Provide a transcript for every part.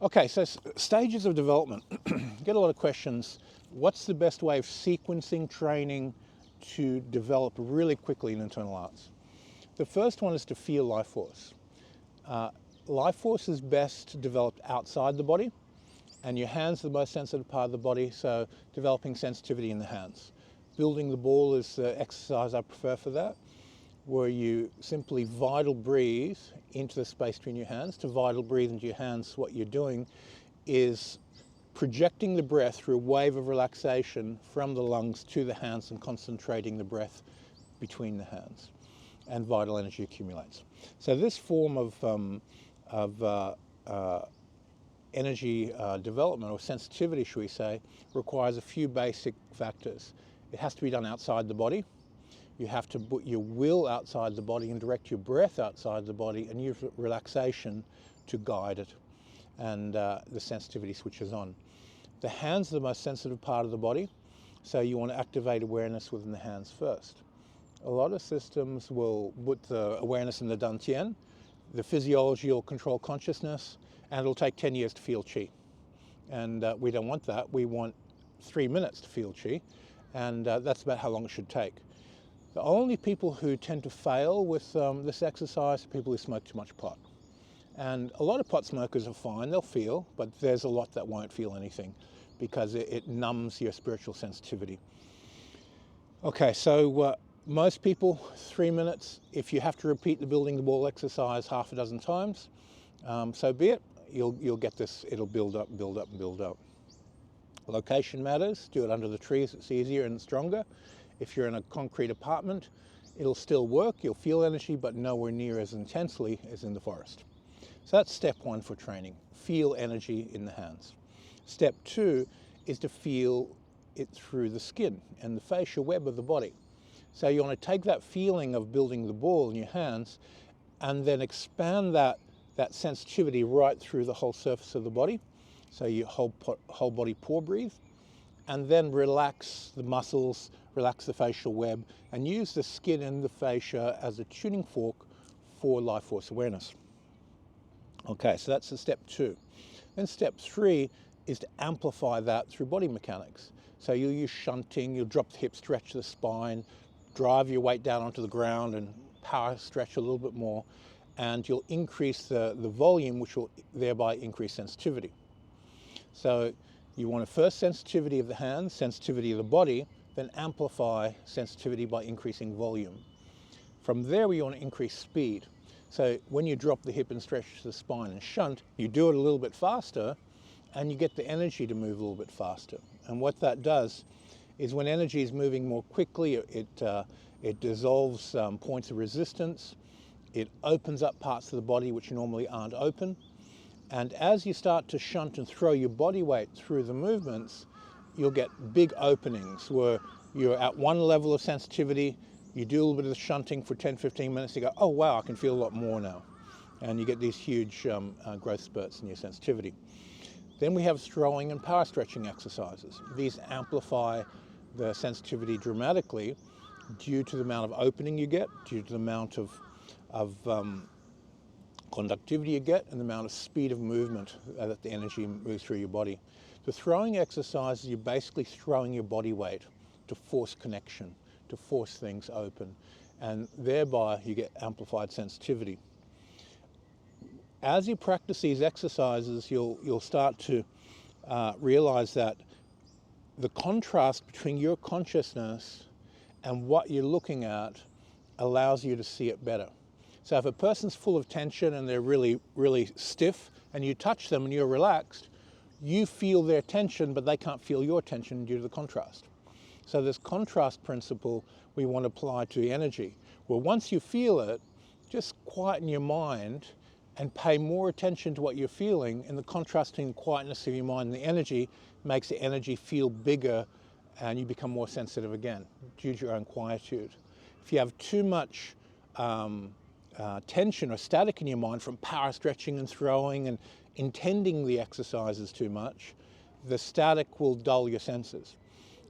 Okay, so stages of development. Get a lot of questions. What's the best way of sequencing training to develop really quickly in internal arts? The first one is to feel life force. Life force is best developed outside the body, and your hands are the most sensitive part of the body, so developing sensitivity in the hands. Building the ball is the exercise I prefer for that, where you simply vital breathe into the space between your hands. To vital breathe into your hands, what you're doing is projecting the breath through a wave of relaxation from the lungs to the hands and concentrating the breath between the hands, and vital energy accumulates. So this form of energy development, or sensitivity, should we say, requires a few basic factors. It has to be done outside the body. You have to put your will outside the body and direct your breath outside the body and use relaxation to guide it, and the sensitivity switches on. The hands are the most sensitive part of the body, so you want to activate awareness within the hands first. A lot of systems will put the awareness in the dantian. The physiology will control consciousness, and it'll take 10 years to feel qi. And we don't want that. We want 3 minutes to feel qi, and that's about how long it should take. The only people who tend to fail with this exercise are people who smoke too much pot. And a lot of pot smokers are fine, they'll feel, but there's a lot that won't feel anything because it numbs your spiritual sensitivity. Okay, so most people, 3 minutes. If you have to repeat the building the ball exercise half a dozen times, so be it. You'll get this, it'll build up, build up, build up. Location matters. Do it under the trees, it's easier and stronger. If you're in a concrete apartment, it'll still work, you'll feel energy, but nowhere near as intensely as in the forest. So that's step one for training, feel energy in the hands. Step two is to feel it through the skin and the fascia web of the body. So you want to take that feeling of building the ball in your hands and then expand that sensitivity right through the whole surface of the body. So you whole body pore breathe, and then relax the muscles, relax the facial web, and use the skin and the fascia as a tuning fork for life force awareness. Okay, so that's the step two. Then step three is to amplify that through body mechanics. So you'll use shunting, you'll drop the hip, stretch the spine, drive your weight down onto the ground and power stretch a little bit more, and you'll increase the volume, which will thereby increase sensitivity. So you want a first sensitivity of the hands, sensitivity of the body, then amplify sensitivity by increasing volume. From there, we want to increase speed. So when you drop the hip and stretch the spine and shunt, you do it a little bit faster, and you get the energy to move a little bit faster. And what that does is when energy is moving more quickly, it dissolves points of resistance, it opens up parts of the body which normally aren't open. And as you start to shunt and throw your body weight through the movements, you'll get big openings where you're at one level of sensitivity, you do a little bit of the shunting for 10-15 minutes, you go, oh wow, I can feel a lot more now. And you get these huge growth spurts in your sensitivity. Then we have throwing and power stretching exercises. These amplify the sensitivity dramatically due to the amount of opening you get, due to the amount of conductivity you get, and the amount of speed of movement that the energy moves through your body. The throwing exercises, you're basically throwing your body weight to force connection, to force things open, and thereby you get amplified sensitivity. As you practice these exercises, you'll start to realize that the contrast between your consciousness and what you're looking at allows you to see it better. So if a person's full of tension and they're really, really stiff, and you touch them and you're relaxed, you feel their tension, but they can't feel your tension due to the contrast. So this contrast principle we want to apply to the energy. Well, once you feel it, just quieten your mind and pay more attention to what you're feeling, and the contrasting quietness of your mind and the energy makes the energy feel bigger, and you become more sensitive again due to your own quietude. If you have too much tension or static in your mind from power stretching and throwing and intending the exercises too much, the static will dull your senses.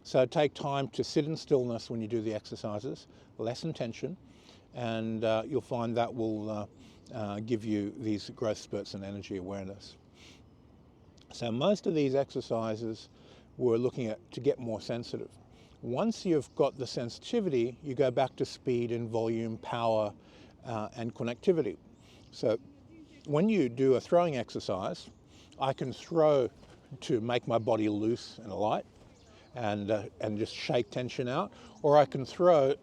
So take time to sit in stillness when you do the exercises, lessen tension, and you'll find that will give you these growth spurts and energy awareness. So most of these exercises we're looking at to get more sensitive. Once you've got the sensitivity, you go back to speed and volume, power, and connectivity. So when you do a throwing exercise, I can throw to make my body loose and light and just shake tension out, or I can throw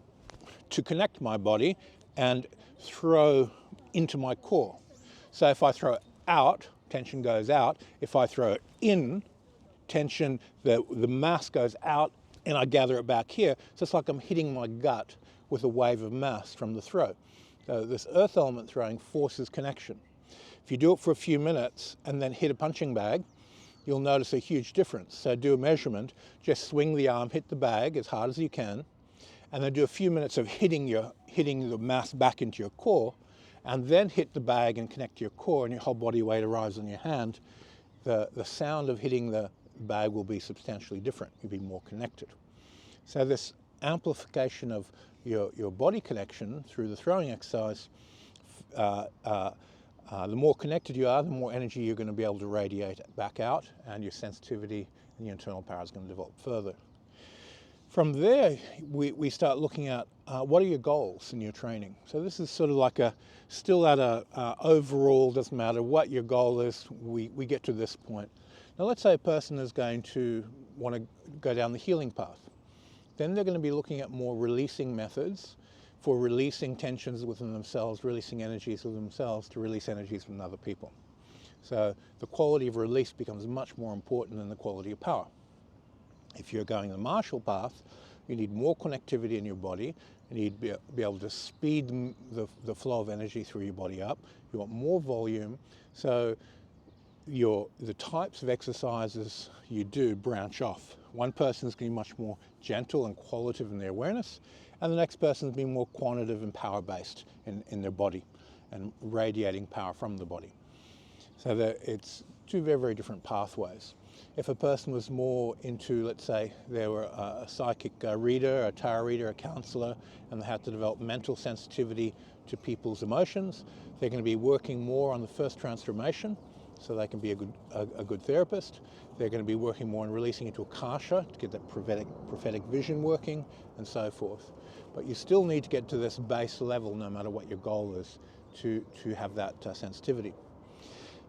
to connect my body and throw into my core. So if I throw out, tension goes out. If I throw it in, tension, the mass goes out and I gather it back here. So it's like I'm hitting my gut with a wave of mass from the throw. So this earth element throwing forces connection. If you do it for a few minutes and then hit a punching bag, you'll notice a huge difference. So do a measurement, just swing the arm, hit the bag as hard as you can, and then do a few minutes of hitting the mass back into your core, and then hit the bag and connect to your core, and your whole body weight arrives on your hand. The sound of hitting the bag will be substantially different. You'll be more connected. So this amplification of your body connection through the throwing exercise, the more connected you are, the more energy you're going to be able to radiate back out, and your sensitivity and your internal power is going to develop further. From there, we start looking at what are your goals in your training. So this is sort of like still at a overall, doesn't matter what your goal is, we get to this point. Now let's say a person is going to want to go down the healing path. Then they're going to be looking at more releasing methods for releasing tensions within themselves, releasing energies within themselves to release energies from other people. So the quality of release becomes much more important than the quality of power. If you're going the martial path, you need more connectivity in your body. You need to be able to speed the flow of energy through your body up. You want more volume. So the types of exercises you do branch off. One person is going to be much more gentle and qualitative in their awareness, and the next person is being more quantitative and power-based in their body and radiating power from the body. So it's two very, very different pathways. If a person was more into, let's say, they were a psychic reader, a tarot reader, a counselor, and they had to develop mental sensitivity to people's emotions, they're going to be working more on the first transformation, so they can be a good therapist. They're going to be working more on releasing into Akasha to get that prophetic vision working, and so forth. But you still need to get to this base level, no matter what your goal is, to have that sensitivity.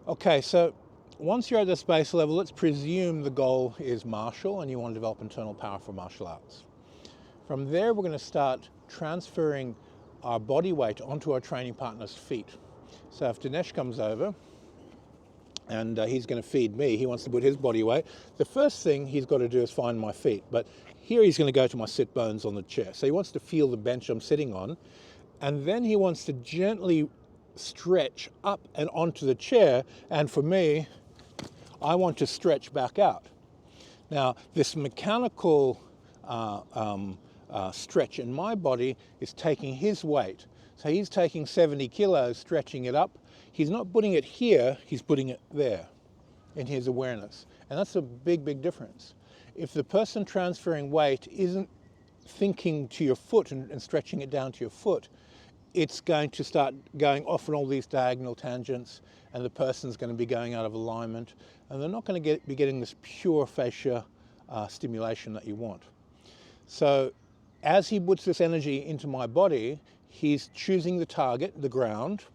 Okay, so once you're at this base level, let's presume the goal is martial and you want to develop internal power for martial arts. From there, we're going to start transferring our body weight onto our training partner's feet. So if Dinesh comes over, and he's going to feed me, he wants to put his body weight, the first thing he's got to do is find my feet. But here he's going to go to my sit bones on the chair. So he wants to feel the bench I'm sitting on, and then he wants to gently stretch up and onto the chair, and for me, I want to stretch back out. Now, this mechanical stretch in my body is taking his weight. So he's taking 70 kilos, stretching it up. He's not putting it here, he's putting it there in his awareness. And that's a big, big difference. If the person transferring weight isn't thinking to your foot and stretching it down to your foot, it's going to start going off on all these diagonal tangents, and the person's going to be going out of alignment, and they're not going to be getting this pure fascia stimulation that you want. So as he puts this energy into my body, he's choosing the target, the ground.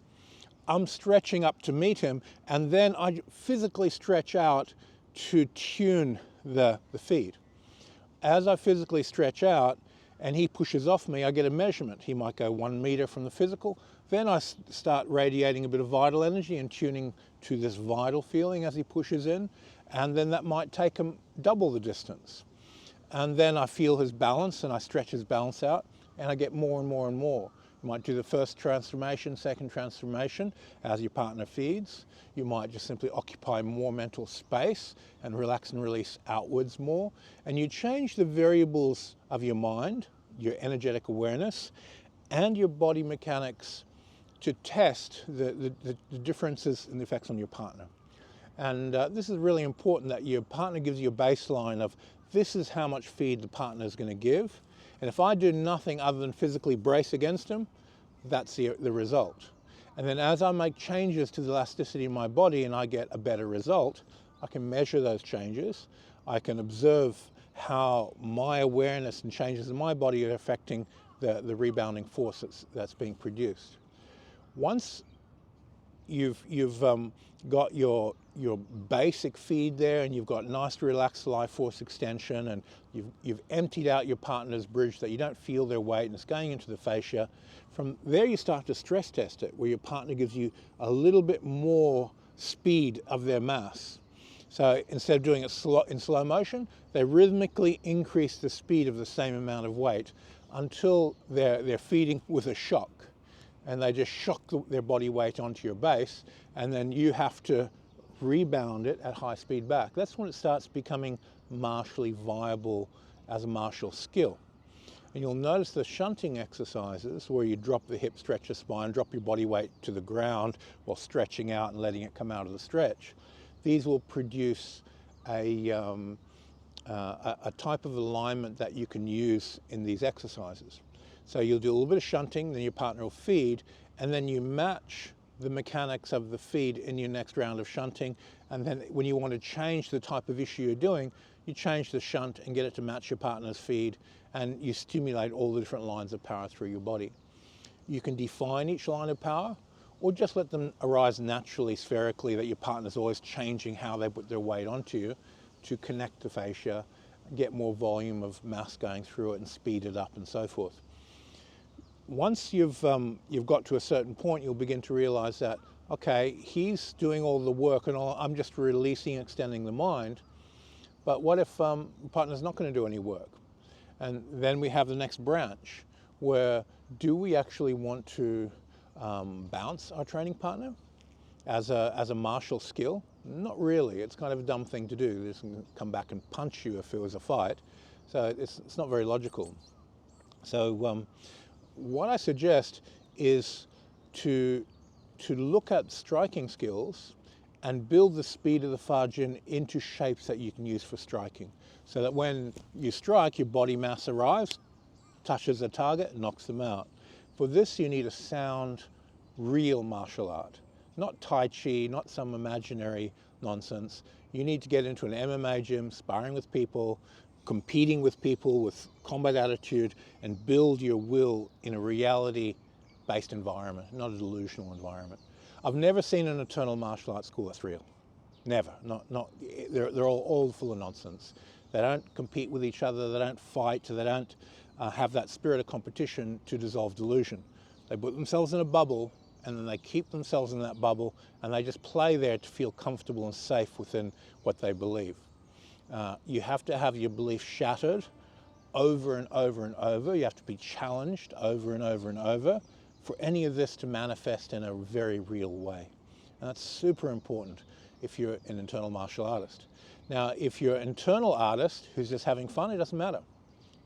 I'm stretching up to meet him, and then I physically stretch out to tune the feed. As I physically stretch out and he pushes off me, I get a measurement. He might go 1 meter from the physical. Then I start radiating a bit of vital energy and tuning to this vital feeling as he pushes in, and then that might take him double the distance. And then I feel his balance and I stretch his balance out, and I get more and more and more. You might do the first transformation, second transformation as your partner feeds. You might just simply occupy more mental space and relax and release outwards more. And you change the variables of your mind, your energetic awareness, and your body mechanics to test the differences and the effects on your partner. And this is really important, that your partner gives you a baseline of this is how much feed the partner is going to give. And if I do nothing other than physically brace against him, that's the result. And then as I make changes to the elasticity in my body and I get a better result, I can measure those changes. I can observe how my awareness and changes in my body are affecting the rebounding force that's being produced. Once you've got your basic feed there, and you've got nice relaxed life force extension, and you've emptied out your partner's bridge that you don't feel their weight and it's going into the fascia. From there you start to stress test it, where your partner gives you a little bit more speed of their mass. So instead of doing it in slow motion, they rhythmically increase the speed of the same amount of weight until they're feeding with a shock. And they just shock their body weight onto your base, and then you have to rebound it at high speed back. That's when it starts becoming martially viable as a martial skill. And you'll notice the shunting exercises, where you drop the hip, stretch the spine, drop your body weight to the ground while stretching out and letting it come out of the stretch. These will produce a type of alignment that you can use in these exercises. So you'll do a little bit of shunting, then your partner will feed, and then you match the mechanics of the feed in your next round of shunting. And then when you want to change the type of issue you're doing, you change the shunt and get it to match your partner's feed, and you stimulate all the different lines of power through your body. You can define each line of power, or just let them arise naturally, spherically, that your partner's always changing how they put their weight onto you to connect the fascia, get more volume of mass going through it and speed it up and so forth. Once you've got to a certain point, you'll begin to realize that, okay, he's doing all the work and I'm just releasing, extending the mind. But what if the partner's not going to do any work? And then we have the next branch, where do we actually want to bounce our training partner as a martial skill? Not really. It's kind of a dumb thing to do. This can come back and punch you if it was a fight. So it's not very logical. So what I suggest is to look at striking skills and build the speed of the Fajin into shapes that you can use for striking, so that when you strike, your body mass arrives, touches the target, knocks them out. For this, you need a sound, real martial art, not Tai Chi, not some imaginary nonsense. You need to get into an MMA gym, sparring with people, competing with people with combat attitude, and build your will in a reality-based environment, not a delusional environment. I've never seen an eternal martial arts school that's real. Never. They're all full of nonsense. They don't compete with each other, they don't fight, they don't have that spirit of competition to dissolve delusion. They put themselves in a bubble, and then they keep themselves in that bubble, and they just play there to feel comfortable and safe within what they believe. You have to have your belief shattered over and over and over. You have to be challenged over and over and over for any of this to manifest in a very real way. And that's super important if you're an internal martial artist. Now, if you're an internal artist who's just having fun, it doesn't matter.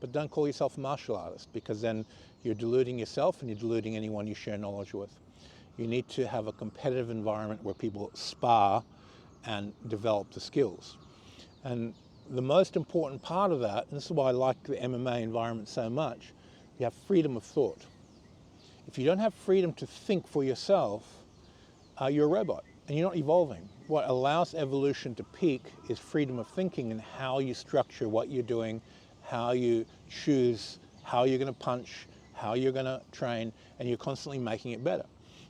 But don't call yourself a martial artist, because then you're deluding yourself and you're deluding anyone you share knowledge with. You need to have a competitive environment where people spar and develop the skills. And the most important part of that, and this is why I like the MMA environment so much, you have freedom of thought. If you don't have freedom to think for yourself, you're a robot and you're not evolving. What allows evolution to peak is freedom of thinking and how you structure what you're doing, how you choose how you're going to punch, how you're going to train, and you're constantly making it better.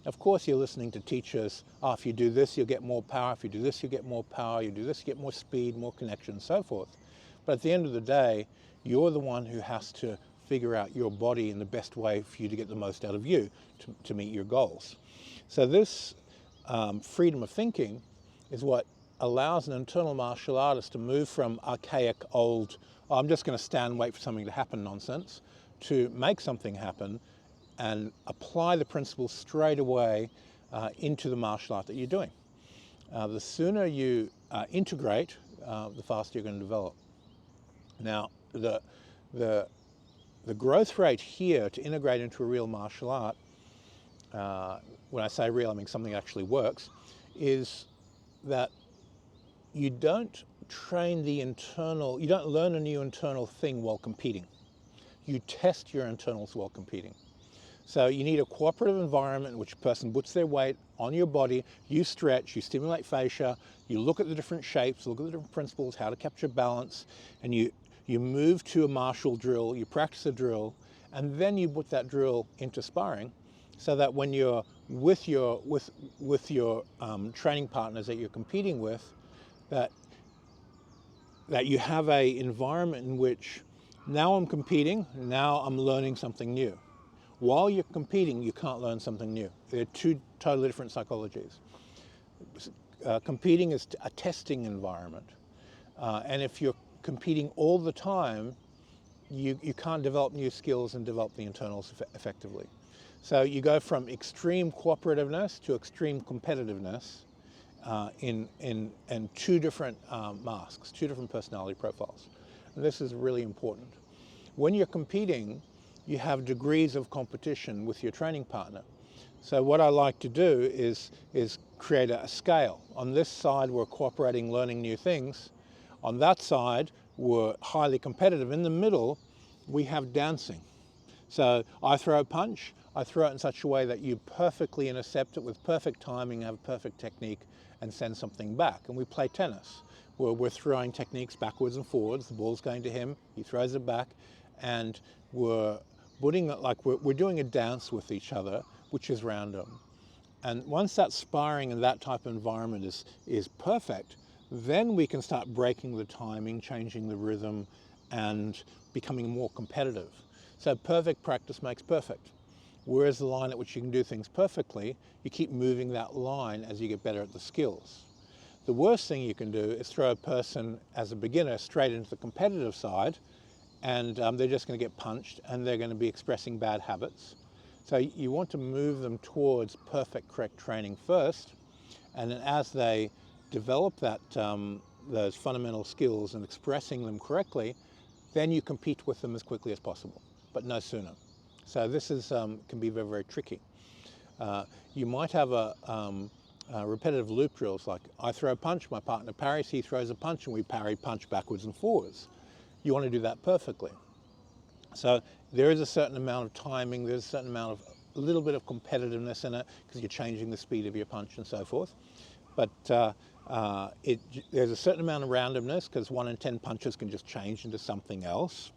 Of course, you're listening to teachers, if you do this, you'll get more power. If you do this, you'll get more power. You do this, you get more speed, more connection, and so forth. But at the end of the day, you're the one who has to figure out your body in the best way for you to get the most out of you to meet your goals. So this freedom of thinking is what allows an internal martial artist to move from archaic, old, I'm just going to stand and wait for something to happen nonsense, to make something happen and apply the principles straight away into the martial art that you're doing. The sooner you integrate, the faster you're going to develop. Now, the growth rate here to integrate into a real martial art, when I say real, I mean something that actually works, is that you don't train the internal, you don't learn a new internal thing while competing. You test your internals while competing. So you need a cooperative environment in which a person puts their weight on your body, you stretch, you stimulate fascia, you look at the different shapes, look at the different principles, how to capture balance, and you move to a martial drill, you practice a drill, and then you put that drill into sparring, so that when you're with your training partners that you're competing with, that you have a environment in which now I'm competing, now I'm learning something new. While you're competing, you can't learn something new. They're two totally different psychologies. Competing is a testing environment, and if you're competing all the time, you can't develop new skills and develop the internals effectively. So you go from extreme cooperativeness to extreme competitiveness in two different masks, two different personality profiles. And this is really important. When you're competing, you have degrees of competition with your training partner. So what I like to do is create a scale. On this side, we're cooperating, learning new things. On that side, we're highly competitive. In the middle, we have dancing. So I throw a punch, I throw it in such a way that you perfectly intercept it with perfect timing, have perfect technique, and send something back. And we play tennis, where we're throwing techniques backwards and forwards. The ball's going to him, he throws it back, and we're putting it like we're doing a dance with each other, which is random. And once that sparring and that type of environment is perfect, then we can start breaking the timing, changing the rhythm, and becoming more competitive. So perfect practice makes perfect. Whereas the line at which you can do things perfectly, you keep moving that line as you get better at the skills. The worst thing you can do is throw a person as a beginner straight into the competitive side, and they're just going to get punched and they're going to be expressing bad habits. So you want to move them towards perfect, correct training first, and then as they develop that, those fundamental skills and expressing them correctly, then you compete with them as quickly as possible, but no sooner. So this is, can be very, very tricky. You might have a repetitive loop drills, like I throw a punch, my partner parries, he throws a punch, and we parry punch backwards and forwards. You want to do that perfectly. So there is a certain amount of timing, there's a certain amount of, a little bit of competitiveness in it, because you're changing the speed of your punch and so forth. But there's a certain amount of randomness, because 1 in 10 punches can just change into something else.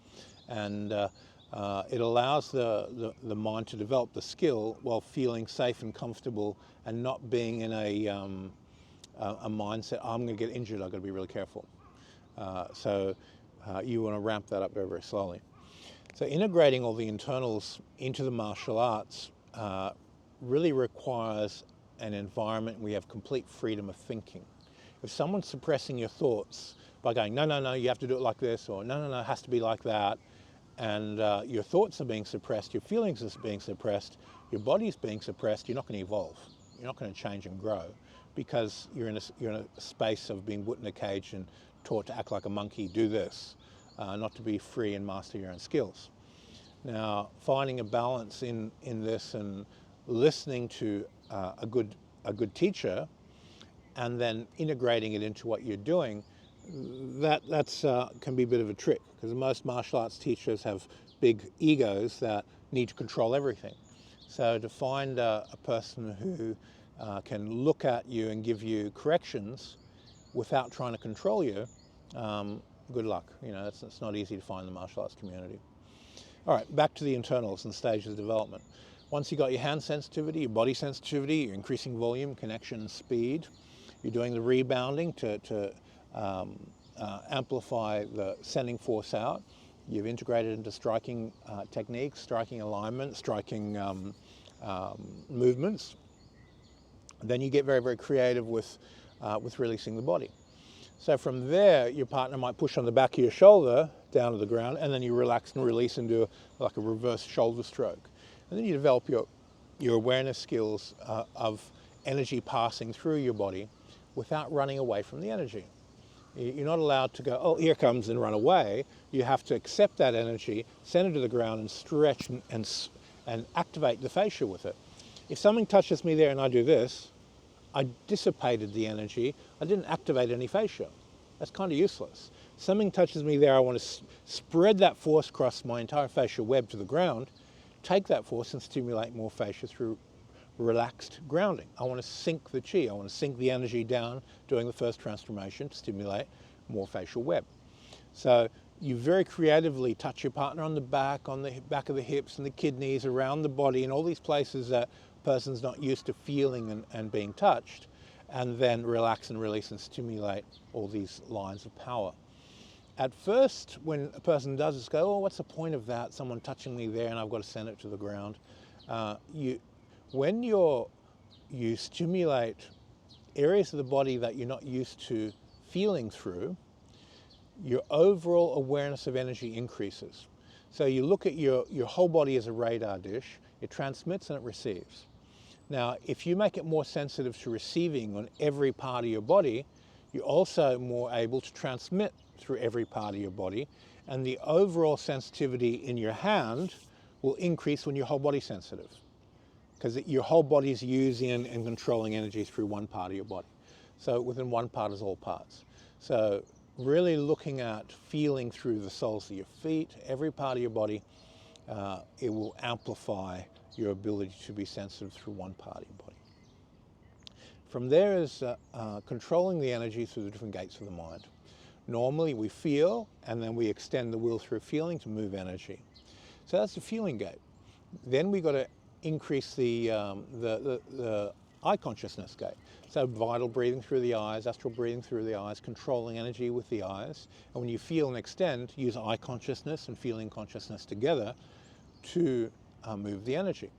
And it allows the mind to develop the skill while feeling safe and comfortable and not being in a mindset, I'm going to get injured, I've got to be really careful. You want to ramp that up very, very slowly. So integrating all the internals into the martial arts really requires an environment where we have complete freedom of thinking. If someone's suppressing your thoughts by going, no, no, no, you have to do it like this, or no, no, no, it has to be like that, and your thoughts are being suppressed, your feelings are being suppressed, your body's being suppressed, you're not going to evolve. You're not going to change and grow, because you're in a space of being put in a cage and taught to act like a monkey, do this, not to be free and master your own skills. Now, finding a balance in this and listening to a good teacher and then integrating it into what you're doing, that's can be a bit of a trick, because most martial arts teachers have big egos that need to control everything. So to find a person who can look at you and give you corrections without trying to control you, good luck. You know, it's not easy to find in the martial arts community. All right, back to the internals and stages of development. Once you've got your hand sensitivity, your body sensitivity, you're increasing volume, connection, and speed. You're doing the rebounding to amplify the sending force out. You've integrated into striking techniques, striking alignment, striking movements. Then you get very, very creative with releasing the body. So from there, your partner might push on the back of your shoulder down to the ground, and then you relax and release and do like a reverse shoulder stroke. And then you develop your awareness skills of energy passing through your body without running away from the energy. You're not allowed to go, oh, here comes, and run away. You have to accept that energy, send it to the ground, and stretch and activate the fascia with it. If something touches me there and I do this, I dissipated the energy. I didn't activate any fascia. That's kind of useless. Something touches me there, I want to spread that force across my entire fascia web to the ground. take that force and stimulate more fascia through relaxed grounding. I want to sink the chi. I want to sink the energy down during the first transformation to stimulate more facial web. So you very creatively touch your partner on the back of the hips and the kidneys, around the body, and all these places that a person's not used to feeling and being touched, and then relax and release and stimulate all these lines of power. At first, when a person does this, go, oh, what's the point of that? Someone touching me there and I've got to send it to the ground. When you stimulate areas of the body that you're not used to feeling through, your overall awareness of energy increases. So you look at your whole body as a radar dish. It transmits and it receives. Now, if you make it more sensitive to receiving on every part of your body, you're also more able to transmit through every part of your body, and the overall sensitivity in your hand will increase when your whole body's sensitive, because your whole body is using and controlling energy through one part of your body. So within one part is all parts. So really looking at feeling through the soles of your feet, every part of your body, it will amplify your ability to be sensitive through one part of your body. From there is controlling the energy through the different gates of the mind. Normally we feel, and then we extend the will through feeling to move energy. So that's the feeling gate. Then we got to increase the eye consciousness gate. So vital breathing through the eyes, astral breathing through the eyes, controlling energy with the eyes. And when you feel and extend, use eye consciousness and feeling consciousness together to move the energy.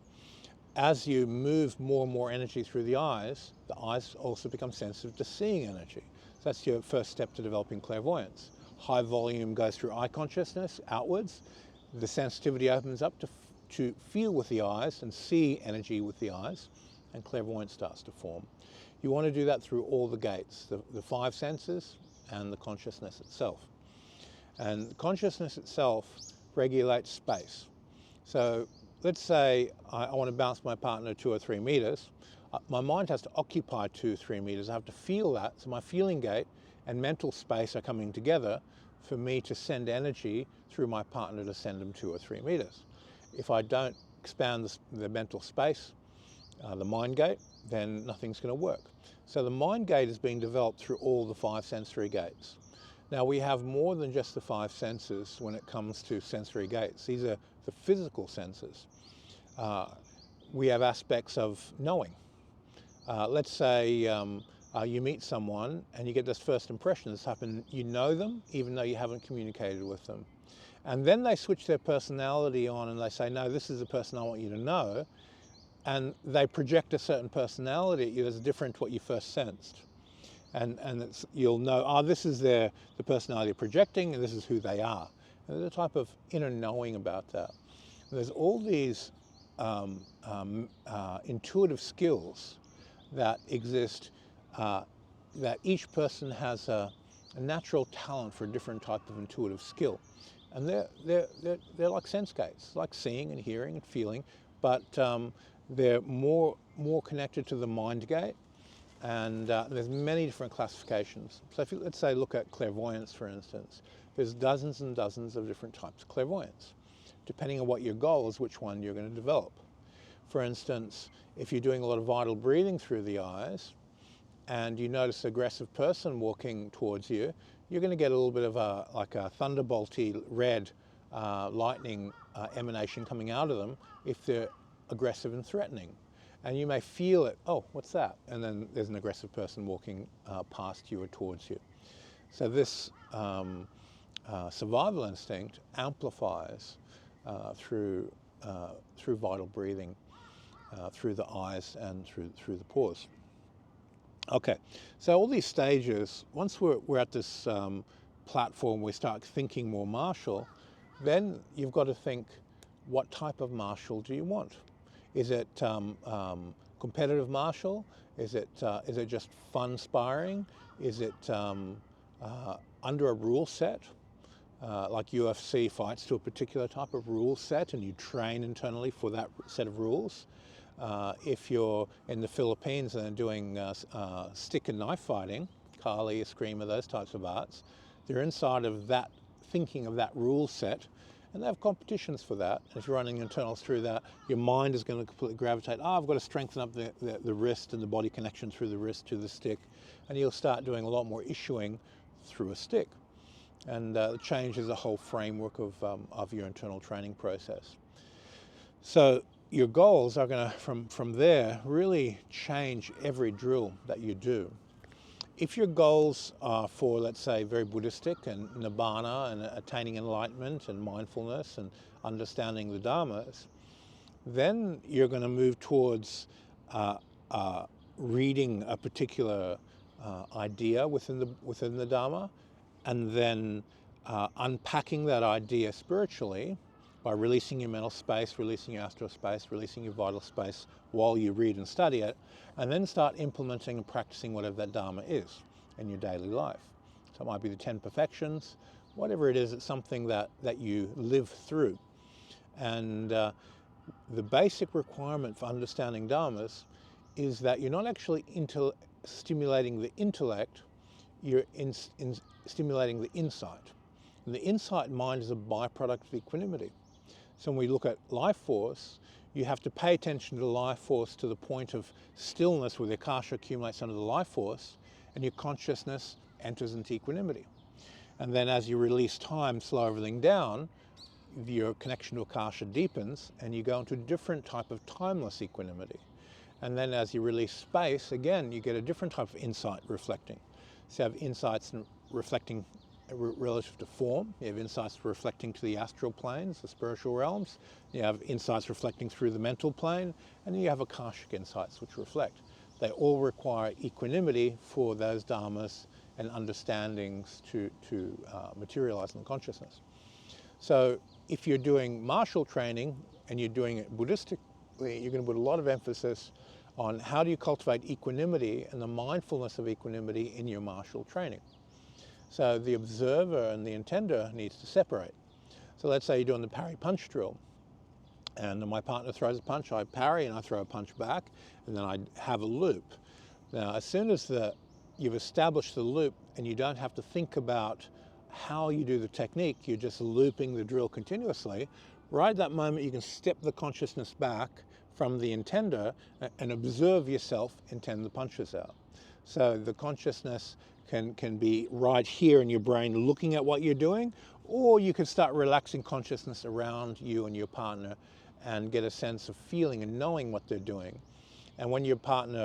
As you move more and more energy through the eyes also become sensitive to seeing energy. So that's your first step to developing clairvoyance. High volume goes through eye consciousness outwards. The sensitivity opens up to feel with the eyes and see energy with the eyes, and clairvoyance starts to form. You want to do that through all the gates, the five senses and the consciousness itself. And consciousness itself regulates space. So let's say I want to bounce my partner 2 or 3 meters. My mind has to occupy 2 or 3 meters. I have to feel that. So my feeling gate and mental space are coming together for me to send energy through my partner to send them 2 or 3 meters. If I don't expand the mental space, the mind gate, then nothing's going to work. So the mind gate is being developed through all the 5 sensory gates. Now we have more than just the 5 senses when it comes to sensory gates. These are the physical senses. We have aspects of knowing. Let's say you meet someone and you get this first impression that's happened. You know them even though you haven't communicated with them. And then they switch their personality on and they say, no, this is the person I want you to know. And they project a certain personality at you that's different to what you first sensed. And you'll know, oh, this is the personality they're projecting, and this is who they are. And there's a type of inner knowing about that. And there's all these intuitive skills that exist, that each person has a natural talent for a different type of intuitive skill. And they're like sense gates, like seeing and hearing and feeling, but they're more connected to the mind gate. And there's many different classifications. So if you, let's say, look at clairvoyance, for instance, there's dozens and dozens of different types of clairvoyance. Depending on what your goal is, which one you're going to develop. For instance, if you're doing a lot of vital breathing through the eyes and you notice an aggressive person walking towards you, you're going to get a little bit of like a thunderbolty red lightning emanation coming out of them if they're aggressive and threatening. And you may feel it, oh, what's that? And then there's an aggressive person walking past you or towards you. So this survival instinct amplifies through vital breathing, through the eyes and through the pores. Okay, so all these stages, once we're at this platform, we start thinking more martial, then you've got to think, what type of martial do you want? Is it competitive martial? Is it just fun sparring? Is it under a rule set? Like UFC fights to a particular type of rule set and you train internally for that set of rules. If you're in the Philippines and they're doing stick and knife fighting, Kali, Eskrima, those types of arts, they're inside of that, thinking of that rule set And they have competitions for that. If you're running internals through that, your mind is going to completely gravitate, I've got to strengthen up the wrist and the body connection through the wrist to the stick. And you'll start doing a lot more issuing through a stick. And it changes the whole framework of your internal training process. So your goals are going to, from there, really change every drill that you do. If your goals are for, let's say, very Buddhistic and nibbana and attaining enlightenment and mindfulness and understanding the dharmas, then you're going to move towards reading a particular idea within the dharma, and then unpacking that idea spiritually by releasing your mental space, releasing your astral space, releasing your vital space while you read and study it, and then start implementing and practicing whatever that Dharma is in your daily life. So it might be the 10 perfections, whatever it is, it's something that you live through. And the basic requirement for understanding Dharmas is that you're not actually stimulating the intellect, you're stimulating the insight. And the insight mind is a byproduct of equanimity. So when we look at life force, you have to pay attention to the life force to the point of stillness where the akasha accumulates under the life force, and your consciousness enters into equanimity. And then as you release time, slow everything down, your connection to akasha deepens and you go into a different type of timeless equanimity. And then as you release space, again, you get a different type of insight reflecting. So you have insights reflecting relative to form, you have insights reflecting to the astral planes, the spiritual realms, you have insights reflecting through the mental plane, and then you have akashic insights which reflect. They all require equanimity for those dharmas and understandings to materialize in consciousness. So if you're doing martial training and you're doing it Buddhistically, you're going to put a lot of emphasis on how do you cultivate equanimity and the mindfulness of equanimity in your martial training. So the observer and the intender needs to separate. So let's say you're doing the parry punch drill, and my partner throws a punch, I parry and I throw a punch back, and then I have a loop. Now, as soon as you've established the loop and you don't have to think about how you do the technique, you're just looping the drill continuously, right at that moment you can step the consciousness back from the intender and observe yourself intend the punches out. So the consciousness can be right here in your brain looking at what you're doing, or you can start relaxing consciousness around you and your partner and get a sense of feeling and knowing what they're doing. And when your partner